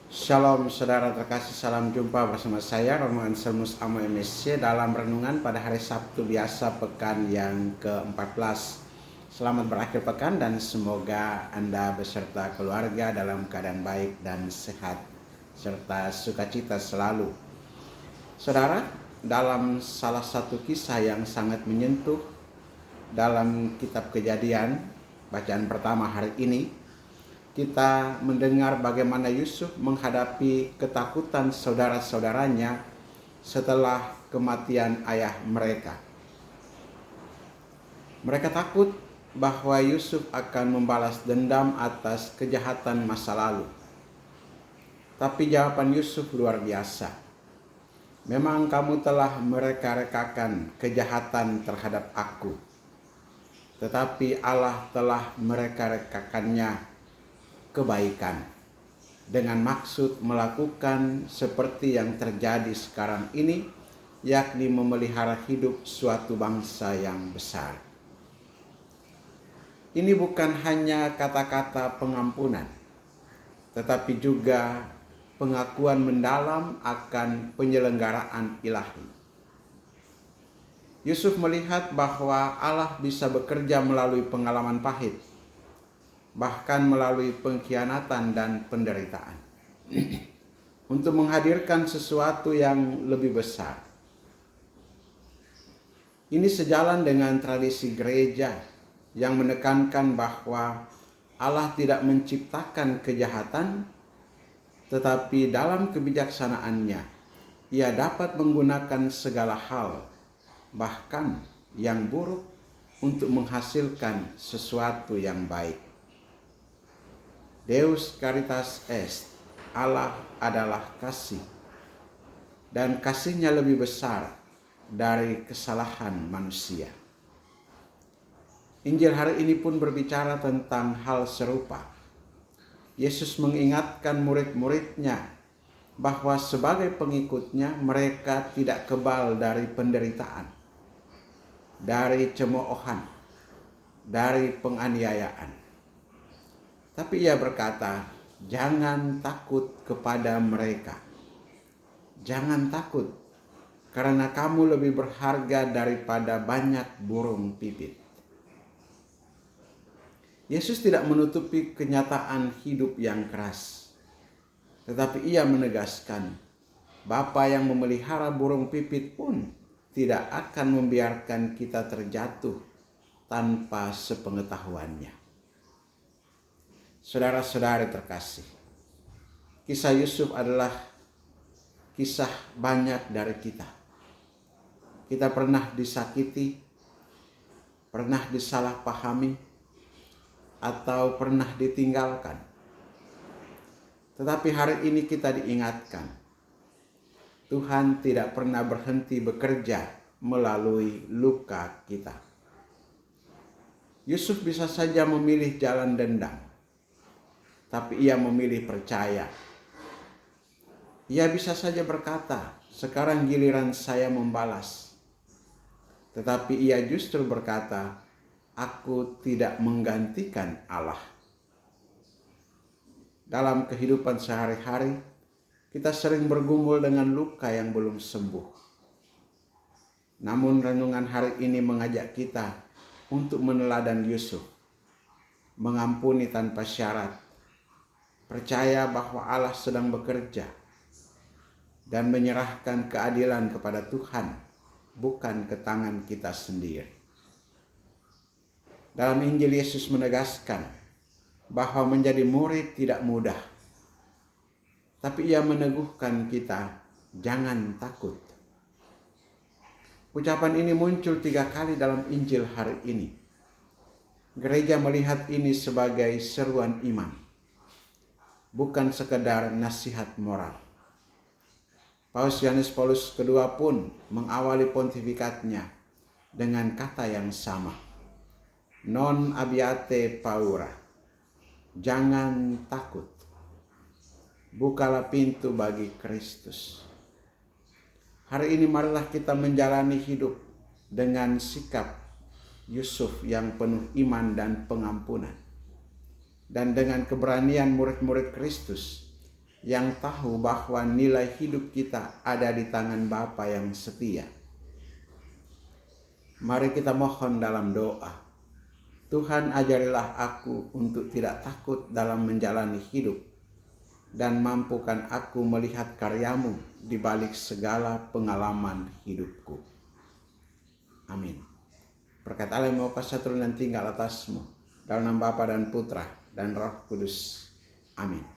Shalom saudara terkasih, salam jumpa bersama saya Romo Anselmus Amo MSC dalam renungan pada hari Sabtu biasa pekan yang ke-14. Selamat berakhir pekan dan semoga Anda beserta keluarga dalam keadaan baik dan sehat serta sukacita selalu. Saudara, dalam salah satu kisah yang sangat menyentuh dalam kitab Kejadian, bacaan pertama hari ini, kita mendengar bagaimana Yusuf menghadapi ketakutan saudara-saudaranya setelah kematian ayah mereka. Mereka takut bahwa Yusuf akan membalas dendam atas kejahatan masa lalu. Tapi jawaban Yusuf luar biasa. Memang kamu telah mereka-rekakan kejahatan terhadap aku, tetapi Allah telah mereka-rekakannya kebaikan dengan maksud melakukan seperti yang terjadi sekarang ini, yakni memelihara hidup suatu bangsa yang besar. Ini bukan hanya kata-kata pengampunan, tetapi juga pengakuan mendalam akan penyelenggaraan ilahi. Yusuf melihat bahwa Allah bisa bekerja melalui pengalaman pahit, bahkan melalui pengkhianatan dan penderitaan, untuk menghadirkan sesuatu yang lebih besar. Ini sejalan dengan tradisi gereja yang menekankan bahwa Allah tidak menciptakan kejahatan, tetapi dalam kebijaksanaannya, Ia dapat menggunakan segala hal, bahkan yang buruk, untuk menghasilkan sesuatu yang baik. Deus caritas est, Allah adalah kasih, dan kasihnya lebih besar dari kesalahan manusia. Injil hari ini pun berbicara tentang hal serupa. Yesus mengingatkan murid-muridnya bahwa sebagai pengikutnya mereka tidak kebal dari penderitaan, dari cemoohan, dari penganiayaan. Tapi Ia berkata, jangan takut kepada mereka. Jangan takut, karena kamu lebih berharga daripada banyak burung pipit. Yesus tidak menutupi kenyataan hidup yang keras, tetapi Ia menegaskan, Bapa yang memelihara burung pipit pun tidak akan membiarkan kita terjatuh tanpa sepengetahuannya. Saudara-saudari terkasih, kisah Yusuf adalah kisah banyak dari kita. Kita pernah disakiti, pernah disalahpahami, atau pernah ditinggalkan. Tetapi hari ini kita diingatkan, Tuhan tidak pernah berhenti bekerja melalui luka kita. Yusuf bisa saja memilih jalan dendam, tapi ia memilih percaya. Ia bisa saja berkata, sekarang giliran saya membalas. Tetapi ia justru berkata, aku tidak menggantikan Allah. Dalam kehidupan sehari-hari, kita sering bergumul dengan luka yang belum sembuh. Namun renungan hari ini mengajak kita untuk meneladan Yusuf, mengampuni tanpa syarat, percaya bahwa Allah sedang bekerja, dan menyerahkan keadilan kepada Tuhan, bukan ke tangan kita sendiri. Dalam Injil Yesus menegaskan bahwa menjadi murid tidak mudah, tapi Ia meneguhkan kita, jangan takut. Ucapan ini muncul 3 kali dalam Injil hari ini. Gereja melihat ini sebagai seruan iman, bukan sekedar nasihat moral. Paus Yohanes Paulus II pun mengawali pontifikatnya dengan kata yang sama. Non abbiate paura. Jangan takut. Bukalah pintu bagi Kristus. Hari ini marilah kita menjalani hidup dengan sikap Yusuf yang penuh iman dan pengampunan. Dan dengan keberanian murid-murid Kristus yang tahu bahwa nilai hidup kita ada di tangan Bapa yang setia. Mari kita mohon dalam doa. Tuhan, ajarilah aku untuk tidak takut dalam menjalani hidup, dan mampukan aku melihat karya-Mu di balik segala pengalaman hidupku. Amin. Berkat Allah yang Maha Kuasa turun dan tinggal atasmu, dalam nama Bapa dan Putra dan Roh Kudus. Amin.